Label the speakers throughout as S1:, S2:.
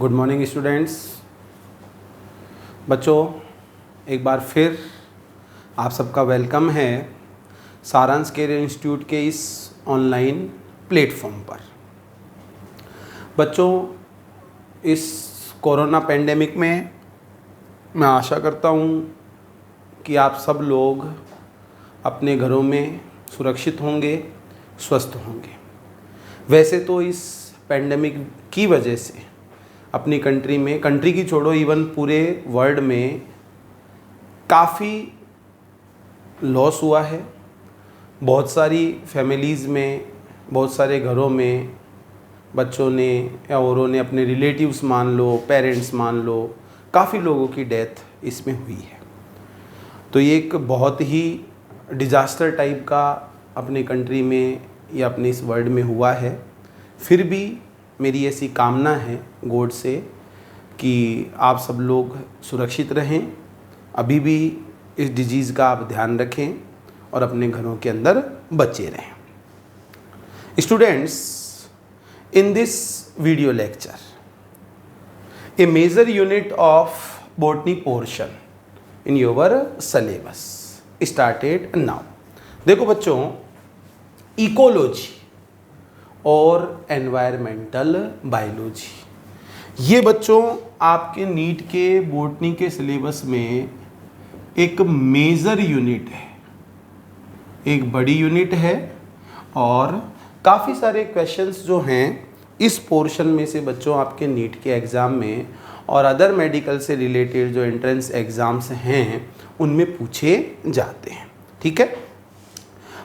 S1: Good morning students. बच्चों, एक बार फिर आप सबका वेलकम है सारांश कैरियर इंस्टीट्यूट के इस ऑनलाइन प्लेटफॉर्म पर। बच्चों, इस कोरोना पेंडेमिक में मैं आशा करता हूँ कि आप सब लोग अपने घरों में सुरक्षित होंगे, स्वस्थ होंगे। वैसे तो इस पेंडेमिक की वजह से अपनी कंट्री की छोड़ो, इवन पूरे वर्ल्ड में काफ़ी लॉस हुआ है। बहुत सारी फैमिलीज़ में, बहुत सारे घरों में बच्चों ने या औरों ने, अपने रिलेटिव्स मान लो, पेरेंट्स मान लो, काफ़ी लोगों की डेथ इसमें हुई है। तो ये एक बहुत ही डिज़ास्टर टाइप का अपनी कंट्री में या अपने इस वर्ल्ड में हुआ है। फिर भी मेरी ऐसी कामना है गॉड से कि आप सब लोग सुरक्षित रहें, अभी भी इस डिजीज़ का आप ध्यान रखें और अपने घरों के अंदर बचे रहें। Students, in this video lecture a major unit of botany portion in your syllabus started now. देखो बच्चों, इकोलॉजी और एनवायरमेंटल बायोलॉजी, ये बच्चों आपके नीट के बॉटनी के सिलेबस में एक मेजर यूनिट है, एक बड़ी यूनिट है। और काफ़ी सारे क्वेश्चंस जो हैं इस पोर्शन में से बच्चों आपके नीट के एग्ज़ाम में और अदर मेडिकल से रिलेटेड जो एंट्रेंस एग्ज़ाम्स हैं उनमें पूछे जाते हैं। ठीक है,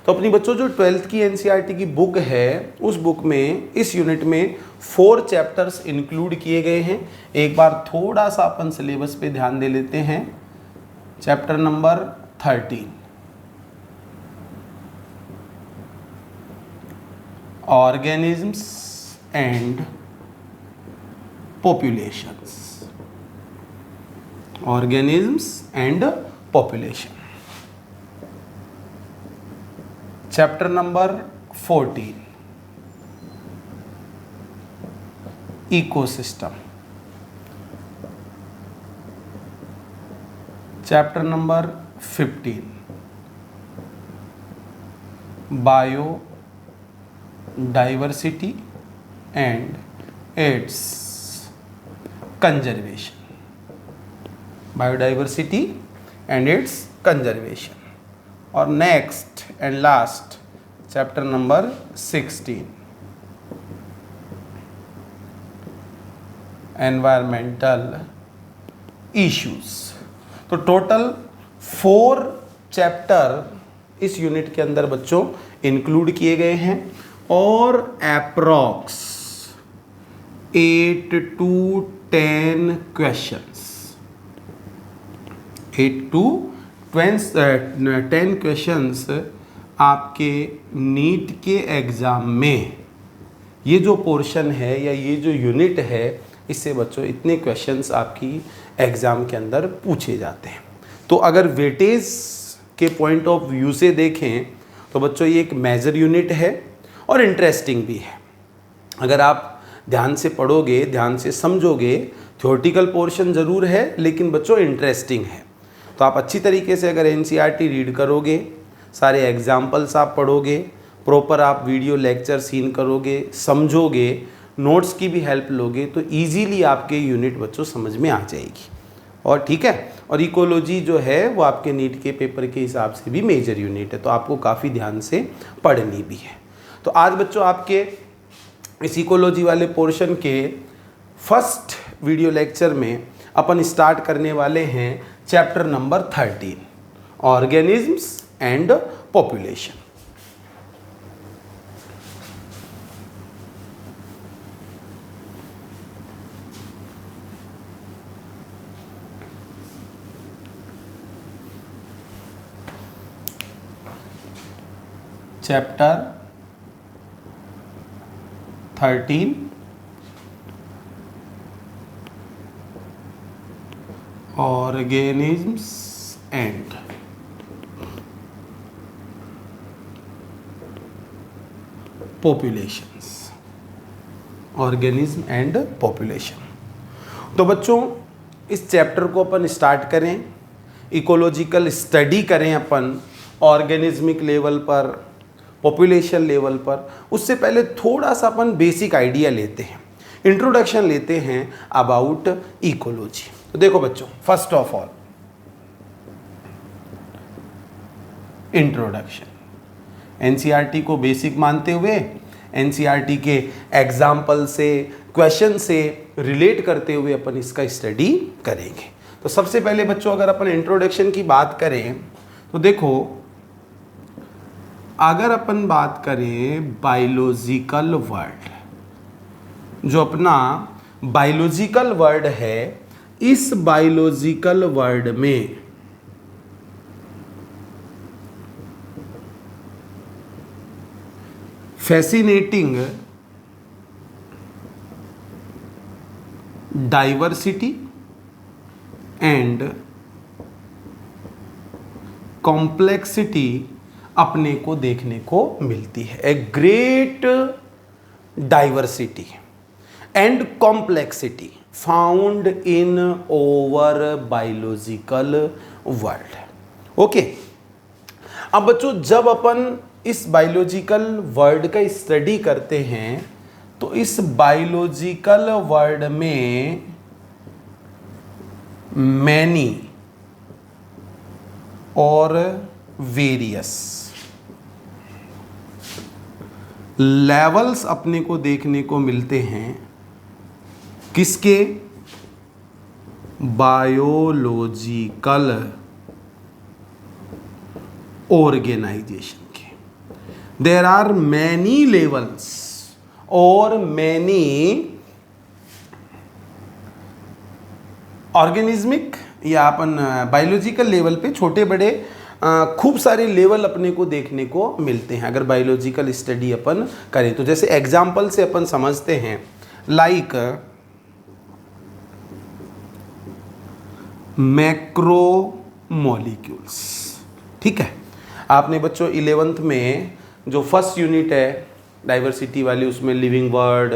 S1: तो अपनी बच्चों जो 12th की एनसीईआरटी की बुक है, उस बुक में इस यूनिट में 4 चैप्टर्स इंक्लूड किए गए हैं। एक बार थोड़ा सा अपन सिलेबस पे ध्यान दे लेते हैं। Chapter number 13 organisms and populations, organisms and population. Chapter number 14 ecosystem. Chapter number 15 biodiversity and its conservation, biodiversity and its conservation. और next and last chapter number 16 environmental issues. तो टोटल 4 चैप्टर इस unit के अंदर बच्चों include किए गए हैं और approx 8 to 10 questions, 8 to 10 questions आपके नीट के एग्ज़ाम में ये जो पोर्शन है या ये जो यूनिट है, इससे बच्चों इतने क्वेश्चंस आपकी एग्ज़ाम के अंदर पूछे जाते हैं। तो अगर वेटेज के पॉइंट ऑफ व्यू से देखें तो बच्चों ये एक मेजर यूनिट है और इंटरेस्टिंग भी है। अगर आप ध्यान से पढ़ोगे, ध्यान से समझोगे, थ्योरेटिकल पोर्शन ज़रूर है लेकिन बच्चों इंटरेस्टिंग है। तो आप अच्छी तरीके से अगर एनसीईआरटी रीड करोगे, सारे एग्जाम्पल्स आप पढ़ोगे, प्रॉपर आप वीडियो लेक्चर सीन करोगे, समझोगे, नोट्स की भी हेल्प लोगे, तो इजीली आपके यूनिट बच्चों समझ में आ जाएगी। और ठीक है, और इकोलॉजी जो है वो आपके नीट के पेपर के हिसाब से भी मेजर यूनिट है, तो आपको काफ़ी ध्यान से पढ़नी भी है। तो आज बच्चों आपके इस इकोलॉजी वाले पोर्शन के फर्स्ट वीडियो लेक्चर में अपन स्टार्ट करने वाले हैं chapter number 13 organisms and population. Chapter 13 organisms and populations, organism and population। तो बच्चों इस चैप्टर को अपन स्टार्ट करें, इकोलॉजिकल स्टडी करें अपन ऑर्गेनिज्मिक लेवल पर, पॉपुलेशन लेवल पर। उससे पहले थोड़ा सा अपन बेसिक आइडिया लेते हैं, इंट्रोडक्शन लेते हैं अबाउट इकोलॉजी। तो देखो बच्चों, first of all introduction, NCERT को बेसिक मानते हुए एनसीईआरटी के एग्जाम्पल से, क्वेश्चन से रिलेट करते हुए अपन इसका स्टडी करेंगे। तो सबसे पहले बच्चों अगर अपन इंट्रोडक्शन की बात करें तो देखो, अगर अपन बात करें बायोलॉजिकल वर्ड, जो अपना बायोलॉजिकल वर्ड है, इस बायोलॉजिकल वर्ड में फैसिनेटिंग डाइवर्सिटी एंड कॉम्प्लेक्सिटी अपने को देखने को मिलती है। A great diversity and complexity found in over biological world. Okay, अब बच्चों जब अपन इस बायोलॉजिकल वर्ड का स्टडी करते हैं तो इस बायोलॉजिकल वर्ड में मैनी और वेरियस लेवल्स अपने को देखने को मिलते हैं। किसके? बायोलॉजिकल ऑर्गेनाइजेशन के। देयर आर मैनी लेवल्स और मैनी ऑर्गेनिज्मिक या अपन बायोलॉजिकल लेवल पे छोटे बड़े खूब सारे लेवल अपने को देखने को मिलते हैं अगर बायोलॉजिकल स्टडी अपन करें तो। जैसे एग्जाम्पल से अपन समझते हैं, लाइक मैक्रोमोलिक्यूल्स। ठीक है, आपने बच्चों 11th में जो फर्स्ट यूनिट है डाइवर्सिटी वाली, उसमें living word,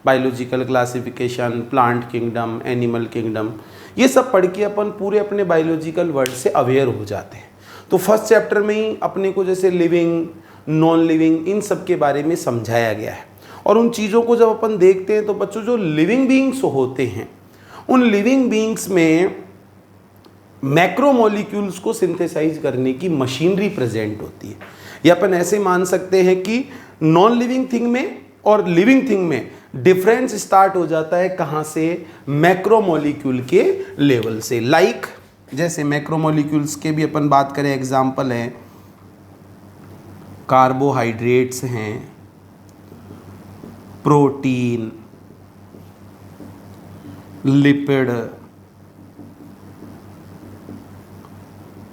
S1: biological classification, plant kingdom, animal kingdom, ये सब पढ़ के अपन पूरे अपने बायोलॉजिकल वर्ड से अवेयर हो जाते हैं। तो फर्स्ट चैप्टर में ही अपने को जैसे लिविंग, नॉन लिविंग, इन सब के बारे में समझाया गया है। और उन चीज़ों को जब अपन देखते हैं तो बच्चों जो लिविंग बीइंग्स होते हैं, उन लिविंग बीइंग्स में मैक्रोमोलिक्यूल्स को सिंथेसाइज करने की मशीनरी प्रेजेंट होती है। या अपन ऐसे मान सकते हैं कि नॉन लिविंग थिंग में और लिविंग थिंग में डिफरेंस स्टार्ट हो जाता है कहाँ से? मैक्रोमोलिक्यूल के लेवल से। लाइक जैसे मैक्रोमोलिक्यूल्स के भी अपन बात करें, एग्जाम्पल है कार्बोहाइड्रेट्स हैं, प्रोटीन, लिपिड,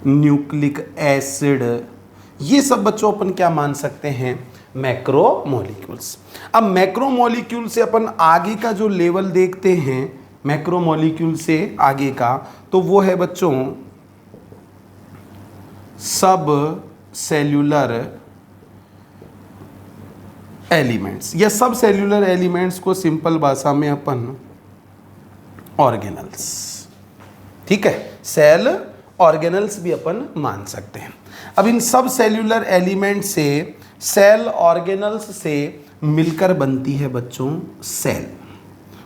S1: न्यूक्लिक एसिड, ये सब बच्चों अपन क्या मान सकते हैं? मैक्रोमोलिक्यूल्स। अब मैक्रोमोलिक्यूल से अपन आगे का जो लेवल देखते हैं, मैक्रोमोलिक्यूल से आगे का, तो वो है बच्चों सब सेल्यूलर एलिमेंट्स, या सब सेल्यूलर एलिमेंट्स को सिंपल भाषा में अपन ऑर्गेनल्स। ठीक है, सेल ऑर्गेनल्स भी अपन मान सकते हैं। अब इन सब सेल्यूलर एलिमेंट से, सेल ऑर्गेनल्स से मिलकर बनती है बच्चों सेल।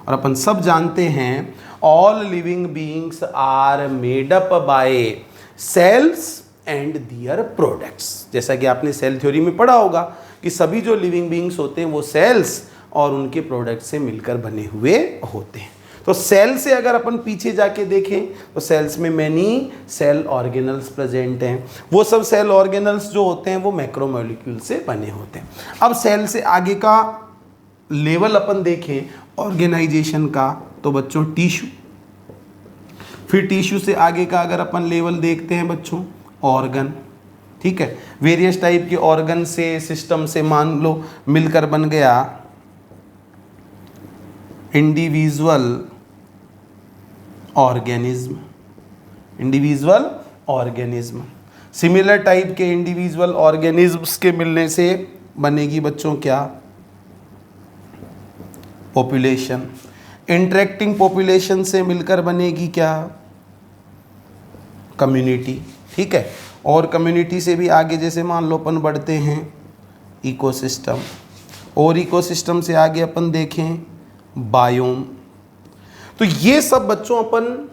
S1: और अपन सब जानते हैं all living beings are made up by cells and their products. जैसा कि आपने सेल थ्योरी में पढ़ा होगा कि सभी जो लिविंग बीइंग्स होते हैं वो सेल्स और उनके प्रोडक्ट से मिलकर बने हुए होते हैं। तो सेल से अगर अपन पीछे जाके देखें तो सेल्स में मैनी सेल ऑर्गेनल्स प्रेजेंट हैं। वो सब सेल ऑर्गेनल्स जो होते हैं वो मैक्रोमोलिक्यूल से बने होते हैं। अब सेल से आगे का लेवल अपन देखें ऑर्गेनाइजेशन का, तो बच्चों टिश्यू, फिर टिश्यू से आगे का अगर अपन लेवल देखते हैं बच्चों ऑर्गन। ठीक है, वेरियस टाइप के ऑर्गन से, सिस्टम से मान लो मिलकर बन गया individual organism. Individual organism, similar type के इंडिविजुअल ऑर्गेनिज्म्स के मिलने से बनेगी बच्चों क्या? पॉपुलेशन। इंटरेक्टिंग पॉपुलेशन से मिलकर बनेगी क्या? कम्युनिटी। ठीक है, और कम्युनिटी से भी आगे जैसे मान लो अपन बढ़ते हैं इकोसिस्टम, और इकोसिस्टम से आगे अपन देखें बायोम। तो ये सब बच्चों अपन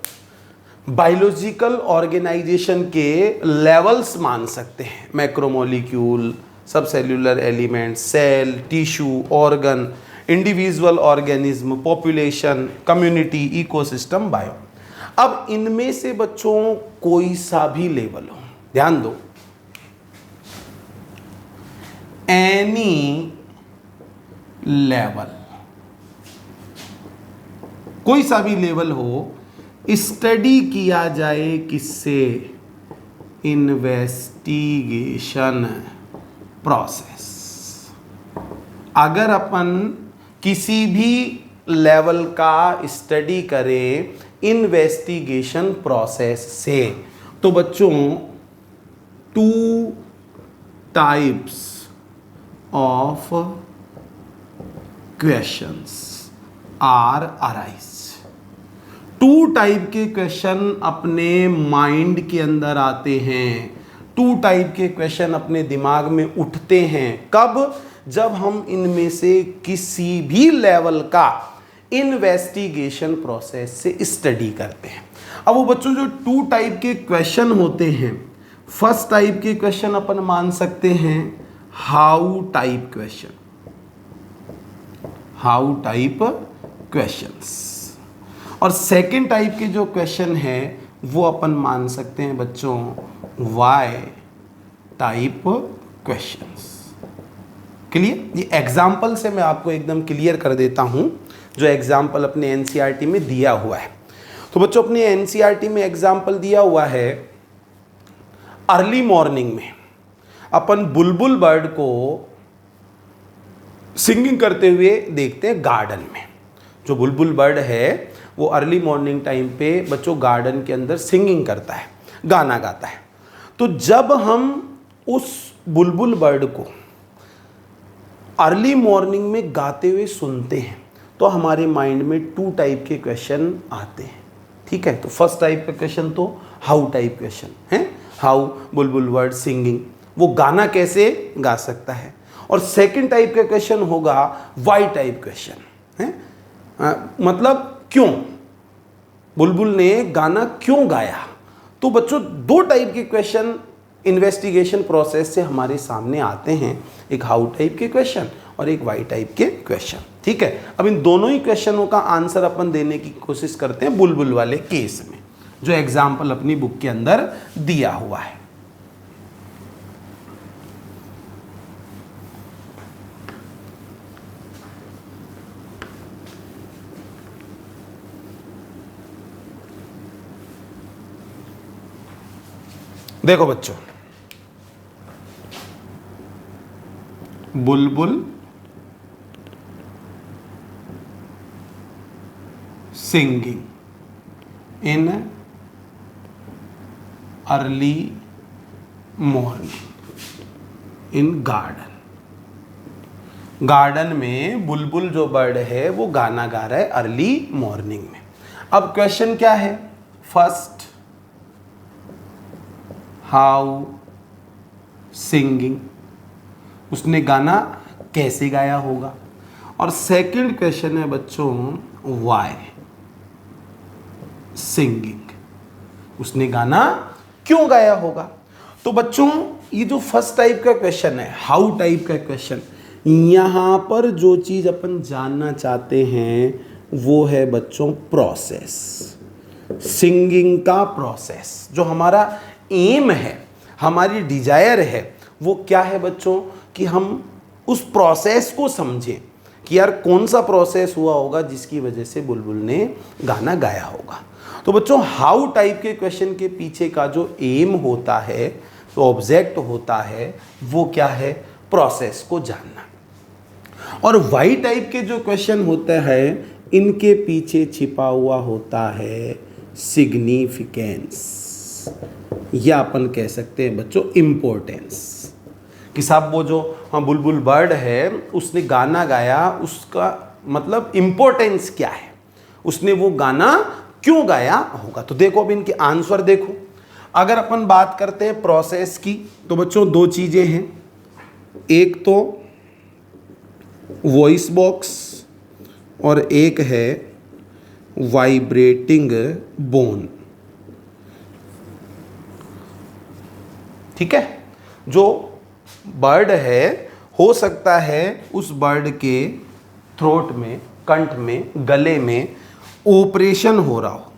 S1: बायोलॉजिकल ऑर्गेनाइजेशन के लेवल्स मान सकते हैं। Macromolecule, subcellular element, cell, tissue, organ, individual organism, population, community, ecosystem, bio. अब इनमें से बच्चों कोई सा भी लेवल हो, ध्यान दो, एनी लेवल, कोई सा भी लेवल हो, स्टडी किया जाए किससे? Investigation process. अगर अपन किसी भी लेवल का स्टडी करें इन्वेस्टिगेशन प्रोसेस से, तो बच्चों 2 types of questions are arise. 2 type के क्वेश्चन अपने माइंड के अंदर आते हैं, 2 टाइप के क्वेश्चन अपने दिमाग में उठते हैं। कब? जब हम इनमें से किसी भी लेवल का इन्वेस्टिगेशन प्रोसेस से स्टडी करते हैं। अब वो बच्चों जो 2 टाइप के क्वेश्चन होते हैं, फर्स्ट टाइप के क्वेश्चन अपन मान सकते हैं how type question, how type questions, और सेकंड टाइप के जो क्वेश्चन है वो अपन मान सकते हैं बच्चों वाई टाइप क्वेश्चंस। क्लियर? ये एग्जाम्पल से मैं आपको एकदम क्लियर कर देता हूं, जो एग्जाम्पल अपने एनसीईआरटी में दिया हुआ है। तो बच्चों अपने एनसीईआरटी में एग्जाम्पल दिया हुआ है, अर्ली मॉर्निंग में अपन बुलबुल बर्ड को सिंगिंग करते हुए देखते हैं गार्डन में। जो बुलबुल बर्ड है वो अर्ली मॉर्निंग टाइम पे बच्चों गार्डन के अंदर सिंगिंग करता है, गाना गाता है। तो जब हम उस बुलबुल बर्ड को अर्ली मॉर्निंग में गाते हुए सुनते हैं तो हमारे माइंड में 2 टाइप के क्वेश्चन आते हैं। ठीक है, तो फर्स्ट टाइप का क्वेश्चन तो हाउ टाइप क्वेश्चन है, हाउ बुलबुल बर्ड सिंगिंग, वो गाना कैसे गा सकता है। और सेकंड टाइप का क्वेश्चन होगा वाई टाइप क्वेश्चन है, मतलब क्यों बुलबुल ने गाना क्यों गाया। तो बच्चों 2 टाइप के क्वेश्चन इन्वेस्टिगेशन प्रोसेस से हमारे सामने आते हैं, एक हाउ टाइप के क्वेश्चन और एक वाई टाइप के क्वेश्चन। ठीक है, अब इन दोनों ही क्वेश्चनों का आंसर अपन देने की कोशिश करते हैं बुलबुल वाले केस में, जो एग्जाम्पल अपनी बुक के अंदर दिया हुआ है। देखो बच्चों, बुलबुल singing in early morning in garden. Garden में बुलबुल जो बर्ड है वो गाना गा रहा है अर्ली मॉर्निंग में। अब क्वेश्चन क्या है? फर्स्ट, हाउ सिंगिंग, उसने गाना कैसे गाया होगा। और सेकंड क्वेश्चन है बच्चों वाई सिंगिंग, उसने गाना क्यों गाया होगा। तो बच्चों ये जो फर्स्ट टाइप का क्वेश्चन है, हाउ टाइप का क्वेश्चन, यहां पर जो चीज अपन जानना चाहते हैं वो है बच्चों प्रोसेस, सिंगिंग का प्रोसेस। जो हमारा एम है, हमारी डिजायर है, वो क्या है बच्चों कि हम उस प्रोसेस को समझें कि यार कौन सा प्रोसेस हुआ होगा जिसकी वजह से बुलबुल ने गाना गाया होगा। तो बच्चों हाउ टाइप के क्वेश्चन के पीछे का जो एम होता है, तो ऑब्जेक्ट होता है, वो क्या है? प्रोसेस को जानना। और वाई टाइप के जो क्वेश्चन होता है, इनके पीछे छिपा हुआ होता है सिग्निफिकेंस, या अपन कह सकते हैं बच्चों इम्पोर्टेंस, कि साहब वो जो बुलबुल बर्ड है उसने गाना गाया, उसका मतलब इम्पोर्टेंस क्या है, उसने वो गाना क्यों गाया होगा। तो देखो अब इनके आंसर देखो। अगर अपन बात करते हैं प्रोसेस की तो बच्चों दो चीजें हैं, एक तो वॉइस बॉक्स और एक है वाइब्रेटिंग बोन। ठीक है, जो बर्ड है हो सकता है उस बर्ड के थ्रोट में, कंठ में, गले में ऑपरेशन हो रहा हो।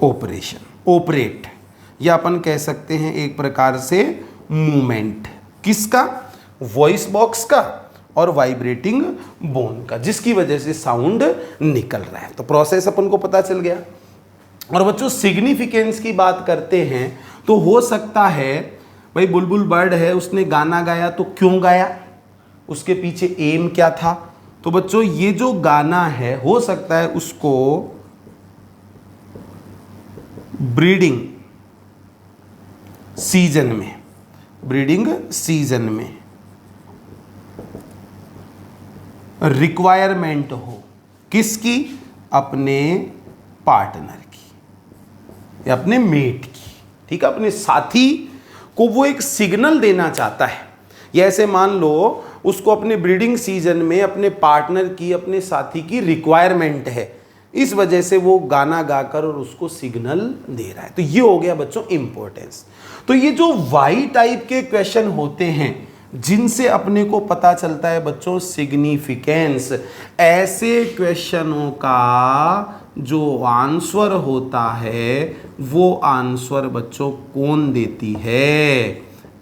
S1: ऑपरेशन, ऑपरेट, या अपन कह सकते हैं एक प्रकार से मूवमेंट। किसका? वॉइस बॉक्स का और वाइब्रेटिंग बोन का, जिसकी वजह से साउंड निकल रहा है। तो प्रोसेस अपन को पता चल गया। और बच्चों सिग्निफिकेंस की बात करते हैं तो हो सकता है भाई बुलबुल बर्ड है, उसने गाना गाया तो क्यों गाया, उसके पीछे एम क्या था। तो बच्चों ये जो गाना है हो सकता है उसको ब्रीडिंग सीजन में, ब्रीडिंग सीजन में रिक्वायरमेंट हो। किसकी? अपने पार्टनर की या अपने मेट की। ठीक है, अपने साथी को वो एक सिग्नल देना चाहता है। या ऐसे मान लो उसको अपने ब्रीडिंग सीजन में अपने पार्टनर की, अपने साथी की रिक्वायरमेंट है, इस वजह से वो गाना गाकर और उसको सिग्नल दे रहा है। तो ये हो गया बच्चों इंपॉर्टेंस। तो ये जो वाई टाइप के क्वेश्चन होते हैं जिनसे अपने को पता चलता है बच्चों सिग्निफिकेंस, ऐसे क्वेश्चनों का जो आंसर होता है वो आंसर बच्चों कौन देती है?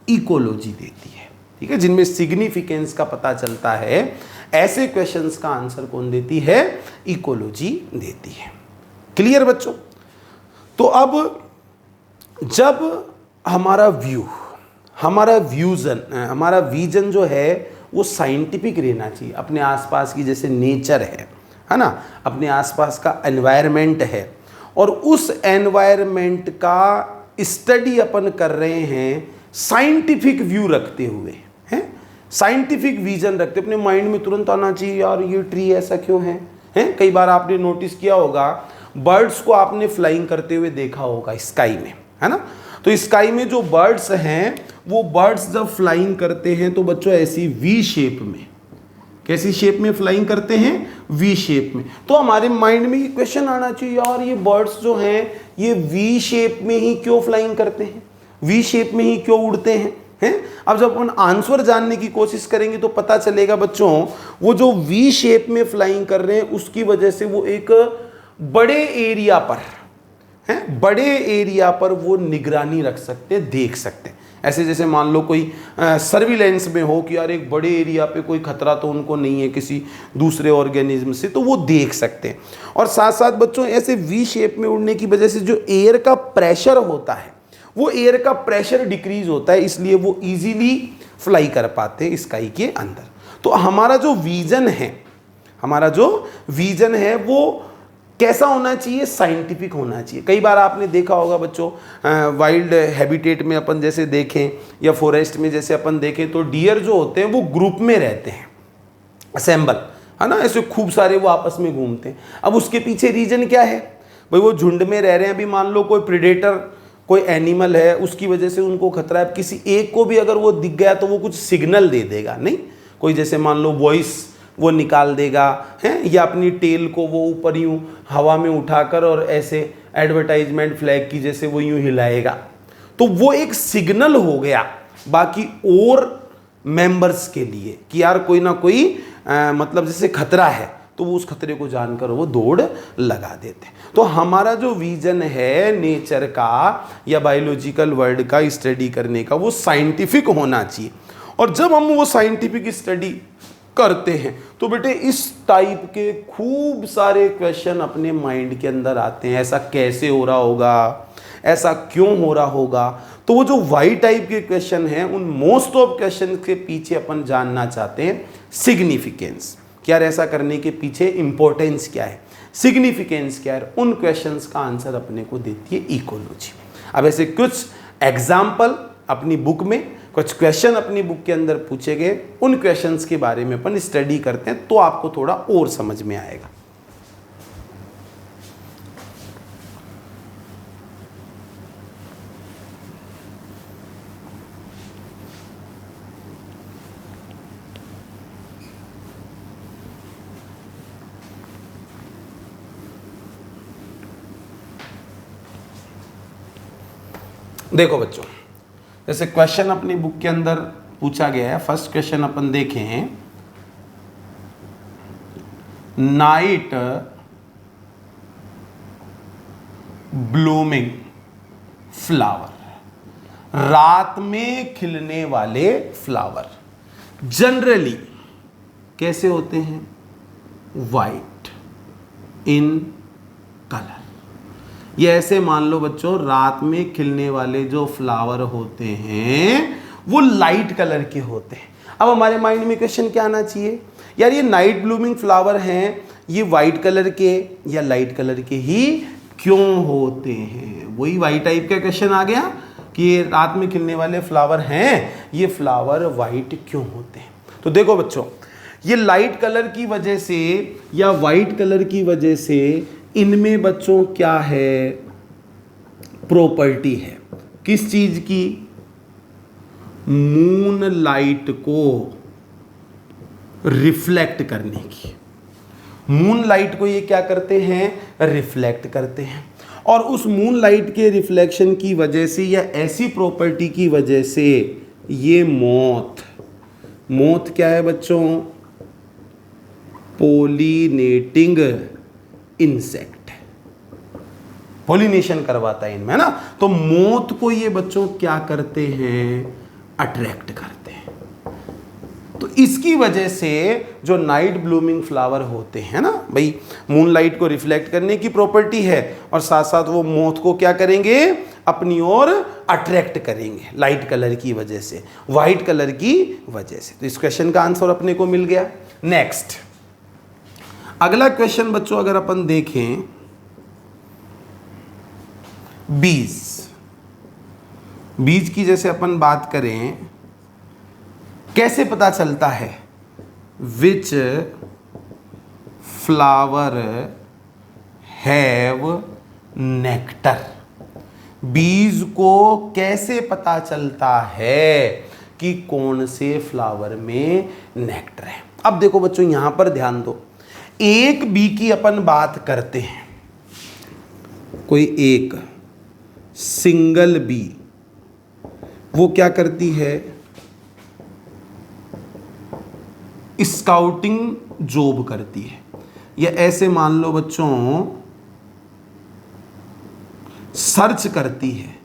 S1: इकोलॉजी देती है। ठीक है, जिनमें सिग्निफिकेंस का पता चलता है ऐसे क्वेश्चंस का आंसर कौन देती है? इकोलॉजी देती है। क्लियर बच्चों? तो अब जब हमारा व्यू, हमारा विजन जो है वो साइंटिफिक रहना चाहिए। अपने आसपास की जैसे नेचर है ना, अपने आसपास का एनवायरनमेंट है और उस एनवायरनमेंट का स्टडी अपन कर रहे हैं साइंटिफिक व्यू रखते हुए, हैं साइंटिफिक विजन रखते, अपने माइंड में तुरंत आना चाहिए यार ये ट्री ऐसा क्यों है। हैं कई बार आपने नोटिस किया होगा बर्ड्स को आपने फ्लाइंग करते हुए देखा होगा स्काई में, है ना। तो स्काई में जो बर्ड्स हैं वो बर्ड्स जब फ्लाइंग करते हैं तो बच्चों ऐसी वी शेप में, कैसी शेप में फ्लाइंग करते हैं? वी शेप में। तो हमारे माइंड में ये क्वेश्चन आना चाहिए यार ये बर्ड्स जो हैं ये वी शेप में ही क्यों फ्लाइंग करते हैं, वी शेप में ही क्यों उड़ते हैं? हैं अब जब अपन आंसर जानने की कोशिश करेंगे तो पता चलेगा बच्चों वो जो वी शेप में फ्लाइंग कर रहे हैं उसकी वजह से वो एक बड़े एरिया पर, हैं बड़े एरिया पर वो निगरानी रख सकते, देख सकते। ऐसे जैसे मान लो कोई सर्विलेंस में हो कि यार एक बड़े एरिया पे कोई खतरा तो उनको नहीं है किसी दूसरे ऑर्गेनिज्म से, तो वो देख सकते हैं। और साथ साथ बच्चों ऐसे वी शेप में उड़ने की वजह से जो एयर का प्रेशर होता है वो एयर का प्रेशर डिक्रीज होता है, इसलिए वो इजीली फ्लाई कर पाते हैं स्काई के अंदर। तो हमारा जो विजन है वो कैसा होना चाहिए? साइंटिफिक होना चाहिए। कई बार आपने देखा होगा बच्चों वाइल्ड हैबिटेट में अपन जैसे देखें या फॉरेस्ट में जैसे अपन देखें तो डियर जो होते हैं वो ग्रुप में रहते हैं, असेंबल, है ना, ऐसे खूब सारे वो आपस में घूमते हैं। अब उसके पीछे रीजन क्या है भाई? वो झुंड में रह रहे हैं। अभी मान लो कोई प्रेडेटर, कोई एनिमल है, उसकी वजह से उनको खतरा है। किसी एक को भी अगर वो दिख गया तो वो कुछ सिग्नल दे देगा, नहीं कोई जैसे मान लो वॉइस वो निकाल देगा, हैं या अपनी टेल को वो ऊपर यूं हवा में उठाकर और ऐसे एडवर्टाइजमेंट फ्लैग की जैसे वो यूं हिलाएगा, तो वो एक सिग्नल हो गया बाकी और मेंबर्स के लिए कि यार कोई ना कोई मतलब जैसे खतरा है, तो वो उस खतरे को जानकर वो दौड़ लगा देते हैं। तो हमारा जो विजन है नेचर का या बायोलॉजिकल वर्ल्ड का स्टडी करने का वो साइंटिफिक होना चाहिए। और जब हम वो साइंटिफिक स्टडी करते हैं तो बेटे इस टाइप के खूब सारे क्वेश्चन अपने माइंड के अंदर आते हैं। ऐसा कैसे हो रहा होगा, ऐसा क्यों हो रहा होगा। तो वो जो वाई टाइप के क्वेश्चन हैं उन मोस्ट ऑफ क्वेश्चन के पीछे अपन जानना चाहते हैं सिग्निफिकेंस, क्या ऐसा करने के पीछे इंपॉर्टेंस क्या है, सिग्निफिकेंस क्या है। उन क्वेश्चंस का आंसर अपने को देती है इकोलॉजी। अब ऐसे कुछ एग्जाम्पल अपनी बुक में कुछ क्वेश्चन अपनी बुक के अंदर पूछे गए, उन क्वेश्चंस के बारे में अपन स्टडी करते हैं तो आपको थोड़ा और समझ में आएगा। देखो बच्चों, जैसे क्वेश्चन अपनी बुक के अंदर पूछा गया है। फर्स्ट क्वेश्चन अपन देखें, नाइट ब्लूमिंग फ्लावर, रात में खिलने वाले फ्लावर जनरली कैसे होते हैं? White in colour. ये ऐसे मान लो बच्चों, रात में खिलने वाले जो फ्लावर होते हैं वो लाइट कलर के होते हैं। अब हमारे माइंड में क्वेश्चन क्या आना चाहिए, यार ये नाइट ब्लूमिंग फ्लावर हैं, ये वाइट कलर के या लाइट कलर के ही क्यों होते हैं? वही वाइट टाइप का क्वेश्चन आ गया कि ये रात में खिलने वाले फ्लावर हैं, ये फ्लावर वाइट क्यों होते हैं? तो देखो बच्चों, ये लाइट कलर की वजह से या वाइट कलर की वजह से इनमें बच्चों क्या है? प्रॉपर्टी है। किस चीज की? मून लाइट को रिफ्लेक्ट करने की। मून लाइट को ये क्या करते हैं? रिफ्लेक्ट करते हैं। और उस मून लाइट के रिफ्लेक्शन की वजह से या ऐसी प्रॉपर्टी की वजह से ये मोथ क्या है बच्चों? पोलिनेटिंग इंसेक्ट, पोलिनेशन करवाता है इनमें, है ना। तो मोथ को ये बच्चों क्या करते हैं? अट्रैक्ट करते हैं। तो इसकी वजह से जो नाइट ब्लूमिंग फ्लावर होते हैं ना भाई, मूनलाइट को रिफ्लेक्ट करने की प्रॉपर्टी है और साथ साथ वो मोथ को क्या करेंगे? अपनी ओर अट्रैक्ट करेंगे लाइट कलर की वजह से, वाइट कलर की वजह से। तो इस क्वेश्चन का आंसर अपने को मिल गया। नेक्स्ट अगला क्वेश्चन बच्चों अगर अपन देखें, बीज की जैसे अपन बात करें, कैसे पता चलता है विच फ्लावर हैव नेक्टर? बीज को कैसे पता चलता है कि कौन से फ्लावर में नेक्टर है? अब देखो बच्चों, यहां पर ध्यान दो, एक बी की अपन बात करते हैं, कोई एक सिंगल बी, वो क्या करती है? स्काउटिंग जॉब करती है। या ऐसे मान लो बच्चों, सर्च करती है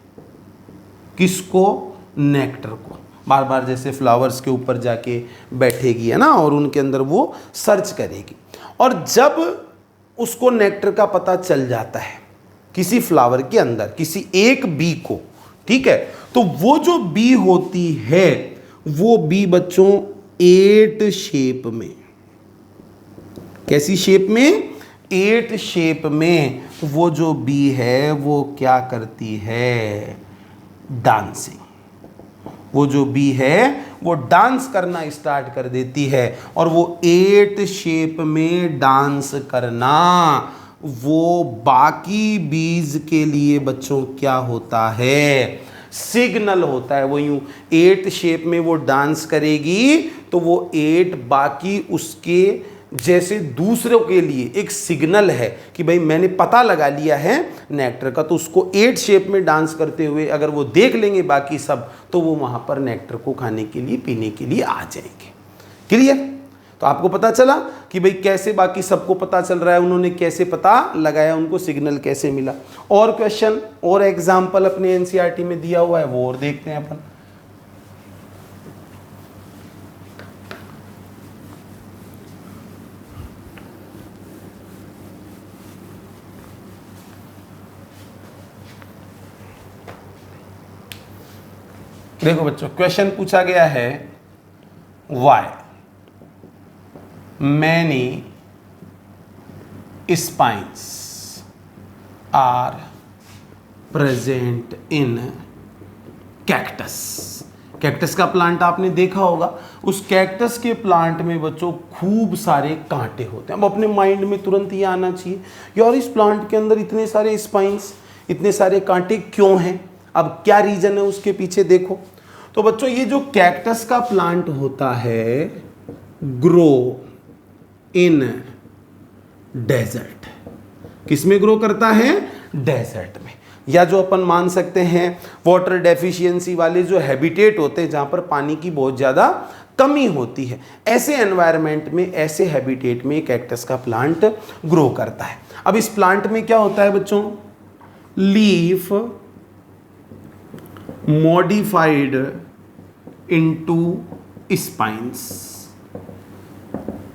S1: किसको? नेक्टर को। बार बार जैसे फ्लावर्स के ऊपर जाके बैठेगी, है ना, और उनके अंदर वो सर्च करेगी। और जब उसको नेक्टर का पता चल जाता है किसी फ्लावर के अंदर, किसी एक बी को, ठीक है, तो वो जो बी होती है वो बी बच्चों 8 शेप में, कैसी शेप में? 8 शेप में। तो वो जो बी है वो क्या करती है? डांसिंग। वो जो बी है वो डांस करना स्टार्ट कर देती है। और वो 8 शेप में डांस करना वो बाकी बीज के लिए बच्चों क्या होता है? सिग्नल होता है। वो यूं 8 शेप में वो डांस करेगी तो वो 8 बाकी उसके जैसे दूसरों के लिए एक सिग्नल है कि भाई मैंने पता लगा लिया है नेक्टर का। तो उसको 8 शेप में डांस करते हुए अगर वो देख लेंगे बाकी सब, तो वो वहां पर नेक्टर को खाने के लिए, पीने के लिए आ जाएंगे। क्लियर? तो आपको पता चला कि भाई कैसे बाकी सबको पता चल रहा है, उन्होंने कैसे पता लगाया, उनको सिग्नल कैसे मिला। और क्वेश्चन और एग्जाम्पल अपने एनसीईआरटी में दिया हुआ है, वो और देखते हैं अपन। देखो बच्चों, क्वेश्चन पूछा गया है, why many spines are present in cactus. Cactus का प्लांट आपने देखा होगा। उस कैक्टस के प्लांट में बच्चों खूब सारे कांटे होते हैं। अब अपने माइंड में तुरंत ये आना चाहिए, यार इस प्लांट के अंदर इतने सारे स्पाइंस, इतने सारे कांटे क्यों हैं? अब क्या रीजन है उसके पीछे, देखो तो बच्चों ये जो कैक्टस का प्लांट होता है ग्रो इन डेजर्ट। किस में ग्रो करता है? डेजर्ट में, या जो अपन मान सकते हैं वाटर डेफिशिएंसी वाले जो हैबिटेट होते हैं जहां पर पानी की बहुत ज़्यादा कमी होती है, ऐसे एनवायरनमेंट में, ऐसे हैबिटेट में कैक्टस का प्लांट ग्रो करता है। अब इस प्लांट में क्या होता है बच्चों? Leaf modified into spines.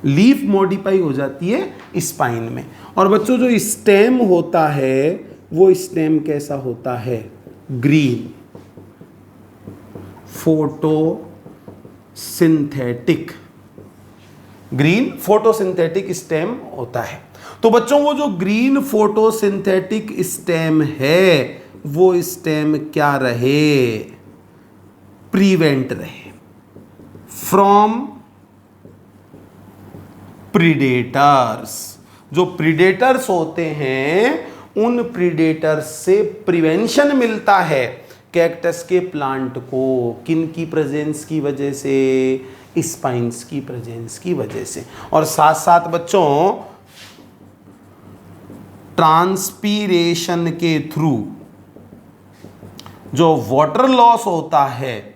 S1: Leaf modify हो जाती है स्पाइन में। और बच्चों जो स्टेम होता है वो स्टेम कैसा होता है? Green photosynthetic, green photosynthetic stem होता है। तो बच्चों वो जो ग्रीन फोटोसिंथेटिक स्टेम है वो स्टेम क्या रहे? प्रिवेंट रहे फ्रॉम प्रीडेटर्स। जो प्रीडेटर्स होते हैं उन प्रीडेटर्स से प्रिवेंशन मिलता है कैक्टस के प्लांट को। किन की प्रेजेंस की वजह से? स्पाइंस की प्रेजेंस की वजह से। और साथ साथ बच्चों ट्रांसपीरेशन के थ्रू जो वाटर लॉस होता है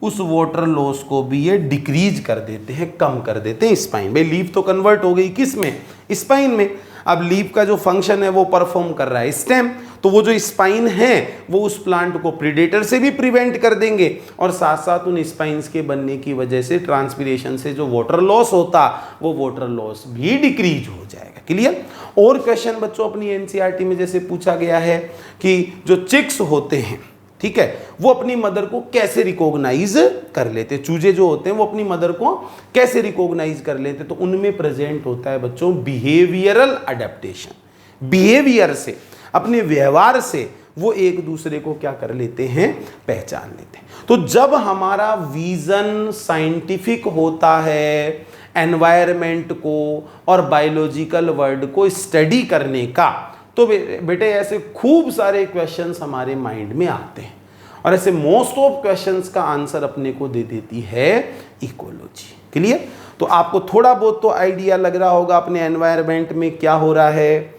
S1: उस वाटर लॉस को भी ये डिक्रीज कर देते हैं, कम कर देते हैं स्पाइन। भाई लीफ तो कन्वर्ट हो गई किस में? स्पाइन में। अब लीफ का जो फंक्शन है वो परफॉर्म कर रहा है स्टेम, तो वो जो स्पाइन है वो उस प्लांट को प्रीडेटर से भी प्रिवेंट कर देंगे और साथ साथ उन स्पाइंस के बनने की वजह से ट्रांसपीरेशन से जो वाटर लॉस होता वो वाटर लॉस भी डिक्रीज हो जाएगा। क्लियर? और क्वेश्चन बच्चों अपनी एनसीईआरटी में जैसे पूछा गया है कि जो चिक्स होते हैं, ठीक है, वो अपनी मदर को कैसे रिकॉग्नाइज कर लेते? चूजे जो होते हैं वो अपनी मदर को कैसे रिकॉग्नाइज कर लेते? तो उनमें प्रेजेंट होता है बच्चों बिहेवियरल अडेप्टेशन। बिहेवियर से, अपने व्यवहार से वो एक दूसरे को क्या कर लेते हैं? पहचान लेते हैं। तो जब हमारा विजन साइंटिफिक होता है एनवायरमेंट को और बायोलॉजिकल वर्ल्ड को स्टडी करने का, तो बेटे ऐसे खूब सारे क्वेश्चंस हमारे माइंड में आते हैं और ऐसे मोस्ट ऑफ क्वेश्चंस का आंसर अपने को दे देती है इकोलॉजी। क्लियर? तो आपको थोड़ा बहुत तो आइडिया लग रहा होगा अपने एनवायरनमेंट में क्या हो रहा है?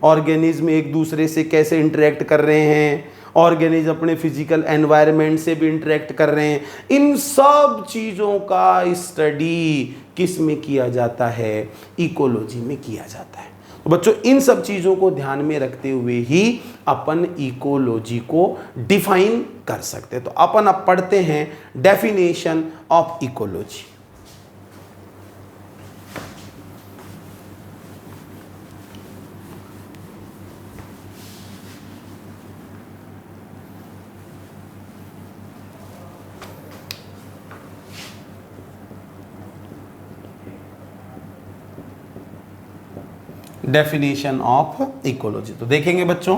S1: ऑर्गेनिज्म एक दूसरे से कैसे इंटरेक्ट कर रहे हैं, ऑर्गेनिज्म अपने फिजिकल एनवायरनमेंट से भी इंटरेक्ट कर रहे हैं। इन सब चीज़ों का स्टडी किस में किया जाता है? इकोलॉजी में किया जाता है। तो बच्चों इन सब चीज़ों को ध्यान में रखते हुए ही अपन इकोलॉजी को डिफाइन कर सकते हैं। तो अपन अब पढ़ते हैं definition of ecology. Definition of ecology तो देखेंगे बच्चों,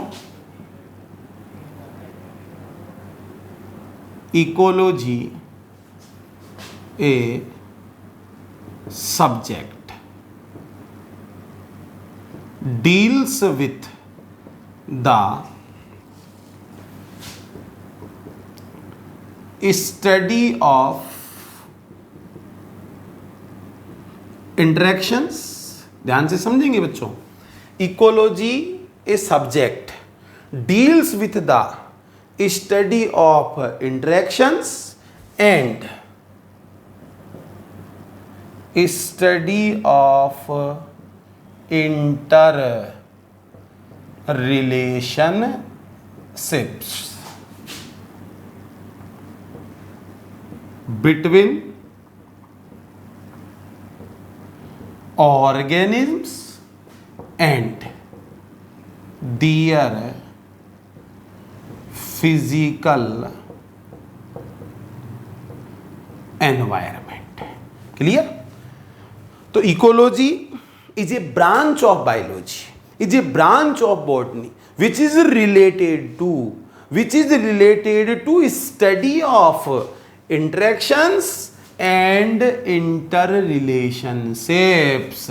S1: ecology a subject deals with the study of interactions. ध्यान से समझेंगे बच्चों, ecology a subject deals with the study of interactions and study of inter relationships between organisms and their physical environment. Clear? तो ecology is a branch of biology, is a branch of botany which is related to, which is related to study of interactions and interrelationships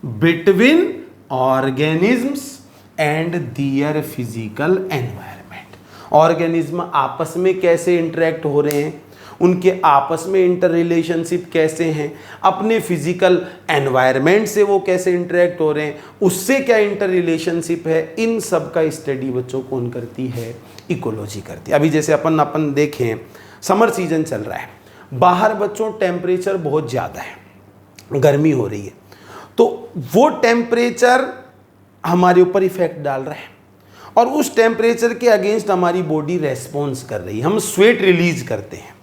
S1: between organisms and their physical environment. Organism आपस में कैसे interact हो रहे हैं, उनके आपस में inter relationship कैसे हैं, अपने फिजिकल एनवायरनमेंट से वो कैसे इंटरेक्ट हो रहे हैं, उससे क्या इंटर रिलेशनशिप है, इन सब का स्टडी बच्चों कौन करती है, इकोलॉजी करती है। अभी जैसे अपन देखें, समर सीजन चल रहा है, बाहर बच्चों टेम्परेचर बहुत ज़्यादा है, गर्मी हो रही है, तो वो टेम्परेचर हमारे ऊपर इफेक्ट डाल रहा है और उस टेम्परेचर के अगेंस्ट हमारी बॉडी रेस्पॉन्स कर रही है, हम स्वेट रिलीज करते हैं।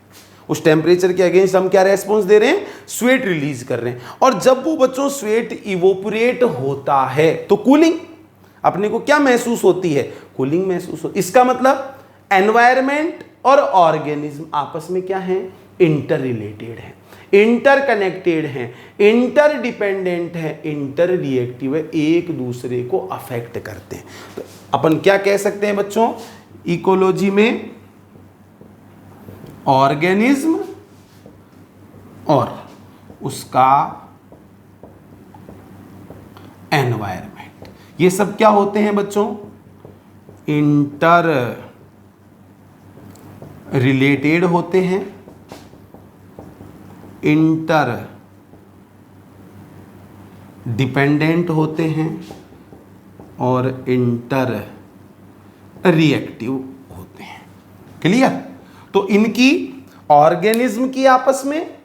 S1: उस टेम्परेचर के अगेंस्ट हम क्या रेस्पॉन्स दे रहे हैं, स्वेट रिलीज कर रहे हैं। और जब वो बच्चों स्वेट इवोपरेट होता है तो कूलिंग, अपने को क्या महसूस होती है, कूलिंग महसूस होती है। इसका मतलब एनवायरनमेंट और ऑर्गेनिज्म आपस में क्या है, इंटर रिलेटेड है, इंटर कनेक्टेड है, इंटर डिपेंडेंट है, इंटर रिएक्टिव है, एक दूसरे को अफेक्ट करते हैं। तो अपन क्या कह सकते हैं बच्चों, इकोलॉजी में ऑर्गेनिज्म और उसका एनवायरनमेंट, ये सब क्या होते हैं बच्चों, इंटर रिलेटेड होते हैं, इंटर डिपेंडेंट होते हैं और इंटर रिएक्टिव होते हैं। क्लियर? तो इनकी ऑर्गेनिज्म की आपस में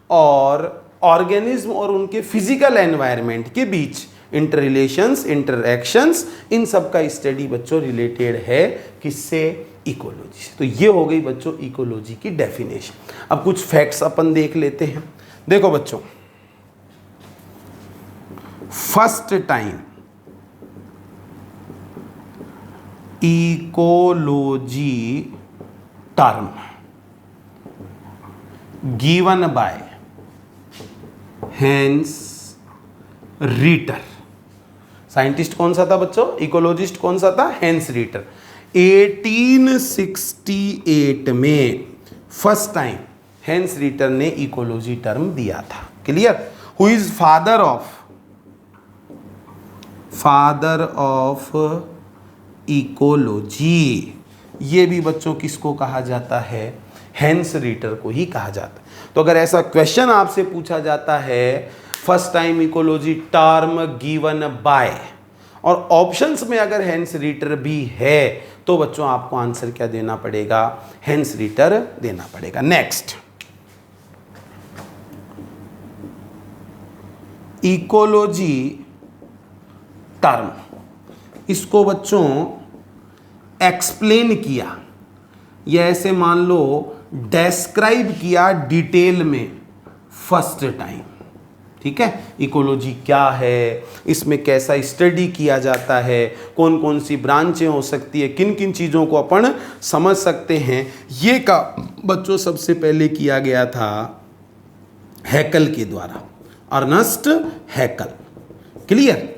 S1: और ऑर्गेनिज्म और उनके फिजिकल एनवायरनमेंट के बीच इंटर रिलेशंस, इंटरएक्शंस, इन सब का स्टडी बच्चों रिलेटेड है किससे, इकोलॉजी से। तो ये हो गई बच्चों इकोलॉजी की डेफिनेशन। अब कुछ फैक्ट्स अपन देख लेते हैं। देखो बच्चों, first time ecology term given by Hans Reiter. Scientist कौन सा था बच्चों, इकोलॉजिस्ट कौन सा था, हैंस रीटर। 1868 में फर्स्ट टाइम हैंस रीटर ने इकोलॉजी टर्म दिया था। Clear? Who is father of ecology, ये भी बच्चों किसको कहा जाता है, हैंस रीटर को ही कहा जाता है। तो अगर ऐसा क्वेश्चन आपसे पूछा जाता है, first time ecology term given bye, और ऑप्शंस में अगर हैंस रीटर भी है, तो बच्चों आपको आंसर क्या देना पड़ेगा, हैंस रीटर देना पड़ेगा। नेक्स्ट, इकोलॉजी टर्म, इसको बच्चों एक्सप्लेन किया या ऐसे मान लो डिस्क्राइब किया डिटेल में फर्स्ट टाइम। ठीक है, इकोलॉजी क्या है, इसमें कैसा स्टडी किया जाता है, कौन कौन सी ब्रांचें हो सकती है, किन किन चीज़ों को अपन समझ सकते हैं, ये का बच्चों सबसे पहले किया गया था हैकल के द्वारा, अर्नस्ट हैकल। क्लियर?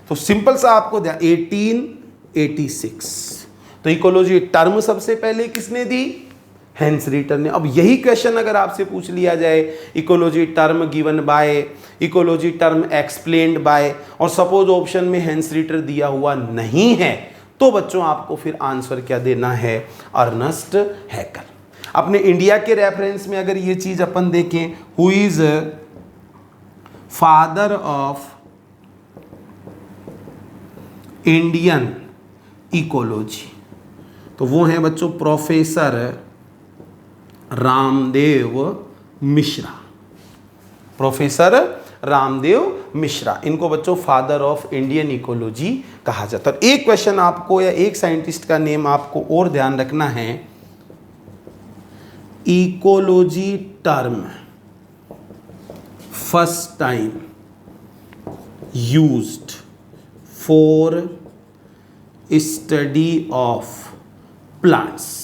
S1: तो सिंपल सा आपको 1886, तो इकोलॉजी टर्म सबसे पहले किसने दी, हैंस रीटर ने। अब यही क्वेश्चन अगर आपसे पूछ लिया जाए, ecology term given bye, ecology term explained bye, और सपोज ऑप्शन में हैंस रीटर दिया हुआ नहीं है, तो बच्चों आपको फिर आंसर क्या देना है, अर्नस्ट हैकल। अपने इंडिया के रेफरेंस में अगर ये चीज अपन देखें, who is father of Indian ecology, तो वो हैं बच्चों प्रोफेसर रामदेव मिश्रा। प्रोफेसर रामदेव मिश्रा, इनको बच्चों फादर ऑफ इंडियन इकोलॉजी कहा जाता है। एक क्वेश्चन आपको या एक साइंटिस्ट का नेम आपको और ध्यान रखना है, ecology term first time used for study of plants.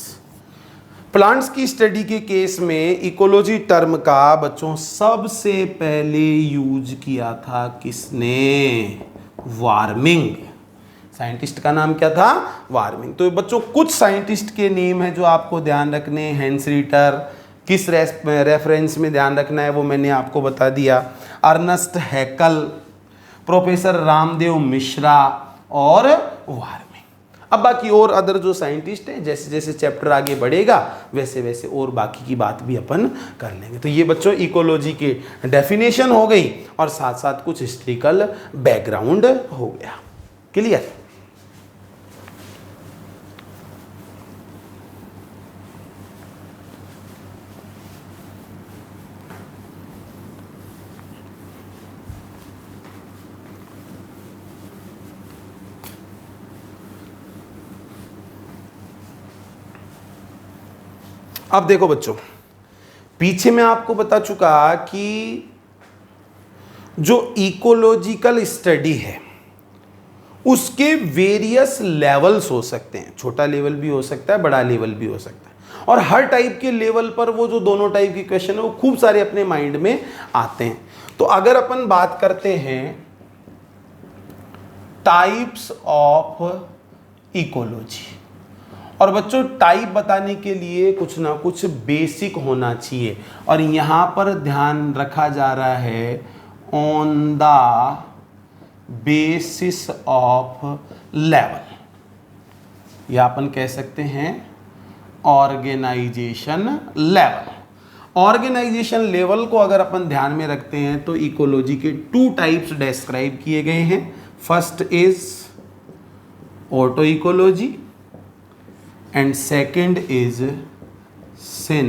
S1: Plants की स्टडी के केस में इकोलॉजी टर्म का बच्चों सबसे पहले यूज किया था किसने, वार्मिंग। साइंटिस्ट का नाम क्या था? वार्मिंग। तो बच्चों कुछ साइंटिस्ट के नेम है जो आपको ध्यान रखने हैं। हैंस रिटर, किस रेफरेंस में ध्यान रखना है वो मैंने आपको बता दिया। अर्नस्ट हैकल, प्रोफेसर रामदेव मिश्रा और वार्मिंग। अब बाकी और अदर जो साइंटिस्ट हैं, जैसे जैसे चैप्टर आगे बढ़ेगा वैसे वैसे और बाकी की बात भी अपन कर लेंगे। तो ये बच्चों इकोलॉजी की डेफिनेशन हो गई और साथ साथ कुछ हिस्ट्रिकल बैकग्राउंड हो गया। क्लियर? अब देखो बच्चों, पीछे मैं आपको बता चुका कि जो इकोलॉजिकल स्टडी है उसके वेरियस लेवल्स हो सकते हैं। छोटा लेवल भी हो सकता है, बड़ा लेवल भी हो सकता है, और हर टाइप के लेवल पर वो जो दोनों टाइप के क्वेश्चन है वो खूब सारे अपने माइंड में आते हैं। तो अगर अपन बात करते हैं टाइप्स ऑफ इकोलॉजी, और बच्चों टाइप बताने के लिए कुछ ना कुछ बेसिक होना चाहिए, और यहाँ पर ध्यान रखा जा रहा है on the basis of level, या अपन कह सकते हैं ऑर्गेनाइजेशन लेवल। ऑर्गेनाइजेशन लेवल को अगर अपन ध्यान में रखते हैं तो इकोलॉजी के 2 टाइप्स डिस्क्राइब किए गए हैं। First is auto ecology and second is syn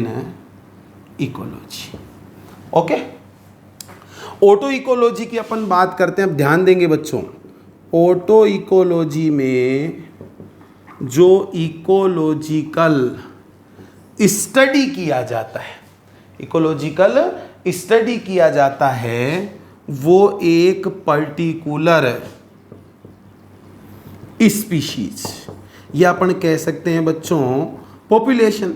S1: ecology। Okay, auto ecology की अपन बात करते हैं। अब ध्यान देंगे बच्चों, ऑटो इकोलॉजी में जो इकोलॉजिकल स्टडी किया जाता है, इकोलॉजिकल स्टडी किया जाता है वो एक पर्टिकुलर स्पीशीज, या अपन कह सकते हैं बच्चों पॉपुलेशन।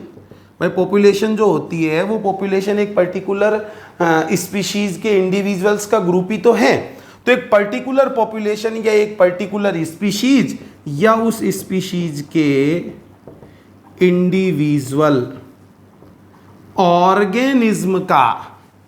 S1: भाई पॉपुलेशन जो होती है वो पॉपुलेशन एक पर्टिकुलर स्पीशीज के इंडिविजुअल्स का ग्रुप ही तो है। तो एक पर्टिकुलर पॉपुलेशन या एक पर्टिकुलर स्पीशीज या उस स्पीशीज के इंडिविजुअल ऑर्गेनिज्म का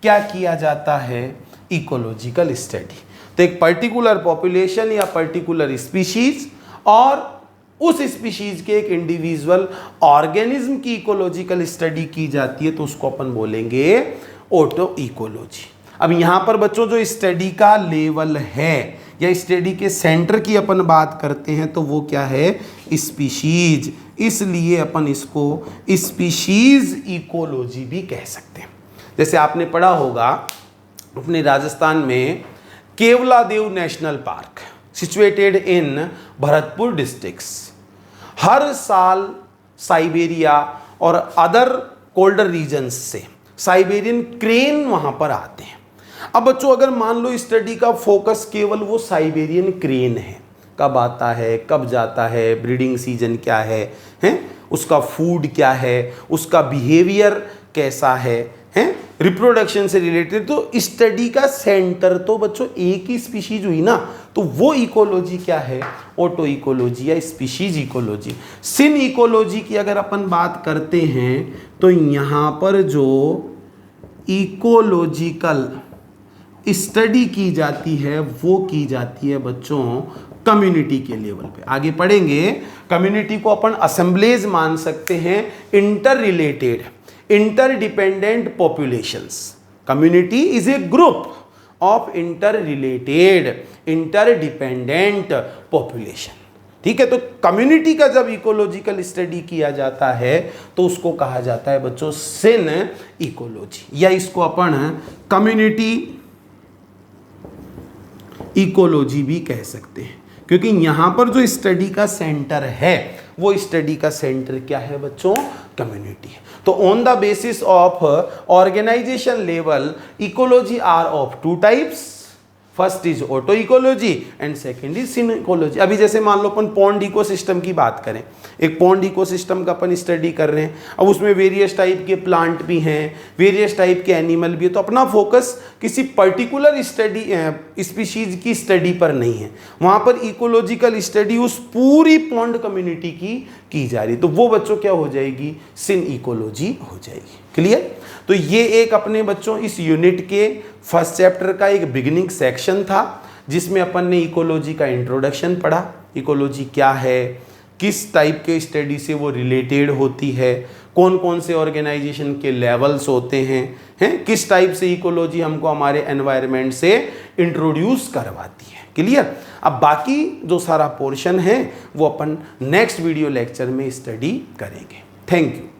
S1: क्या किया जाता है? Ecological study. तो एक पर्टिकुलर पॉपुलेशन या पर्टिकुलर स्पीशीज और उस स्पीशीज के एक इंडिविजुअल ऑर्गेनिज्म की इकोलॉजिकल स्टडी की जाती है, तो उसको अपन बोलेंगे ऑटो इकोलॉजी। अब यहां पर बच्चों जो स्टडी का लेवल है या स्टडी के सेंटर की अपन बात करते हैं तो वो क्या है? स्पीशीज। इसलिए अपन इसको स्पीशीज इकोलॉजी भी कह सकते हैं। जैसे आपने पढ़ा होगा अपने राजस्थान में केवलादेव नेशनल पार्क सिचुएटेड इन भरतपुर डिस्ट्रिक्ट्स, हर साल साइबेरिया और अदर कोल्डर रीजन्स से साइबेरियन क्रेन वहां पर आते हैं। अब बच्चों अगर मान लो स्टडी का फोकस केवल वो साइबेरियन क्रेन है, कब आता है, कब जाता है, ब्रीडिंग सीजन क्या है, उसका फूड क्या है, उसका बिहेवियर कैसा है, रिप्रोडक्शन से रिलेटेड, तो स्टडी का सेंटर तो बच्चों एक ही स्पीशीज हुई ना, तो वो इकोलॉजी क्या है? ऑटो इकोलॉजी या स्पीशीज इकोलॉजी। सिन इकोलॉजी की अगर अपन बात करते हैं तो यहाँ पर जो इकोलॉजिकल स्टडी की जाती है वो की जाती है बच्चों कम्युनिटी के लेवल पे। आगे पढ़ेंगे, कम्युनिटी को अपन असेंबलीज मान सकते हैं, inter related interdependent populations। community is a group of interrelated interdependent population। ठीक है, तो कम्युनिटी का जब इकोलॉजिकल स्टडी किया जाता है तो उसको कहा जाता है बच्चों सिन इकोलॉजी, या इसको अपन कम्युनिटी इकोलॉजी भी कह सकते हैं, क्योंकि यहां पर जो स्टडी का सेंटर है वो स्टडी का सेंटर क्या है बच्चों? कम्युनिटी है। तो on the basis of organisation level ecology are of 2 types. First is autecology and second is synecology. अभी जैसे मान लो अपन पॉन्ड इकोसिस्टम की बात करें, एक पॉन्ड इकोसिस्टम का अपन स्टडी कर रहे हैं, अब उसमें वेरियस टाइप के प्लांट भी हैं, वेरियस टाइप के एनिमल भी है, तो अपना फोकस किसी पर्टिकुलर स्टडी स्पीशीज की स्टडी पर नहीं है, वहाँ पर इकोलॉजिकल स्टडी उस पूरी पॉन्ड कम्युनिटी की जा रही, तो वो बच्चों क्या हो जाएगी, सिन इकोलॉजी हो जाएगी। क्लियर? तो ये एक अपने बच्चों इस यूनिट के फर्स्ट चैप्टर का एक बिगिनिंग सेक्शन था, जिसमें अपन ने इकोलॉजी का इंट्रोडक्शन पढ़ा, इकोलॉजी क्या है, किस टाइप के स्टडी से वो रिलेटेड होती है, कौन कौन से ऑर्गेनाइजेशन के लेवल्स होते हैं, किस टाइप से इकोलॉजी हमको हमारे एनवायरनमेंट से इंट्रोड्यूस करवाती है। क्लियर? अब बाकी जो सारा पोर्शन है वो अपन नेक्स्ट वीडियो लेक्चर में स्टडी करेंगे। Thank you.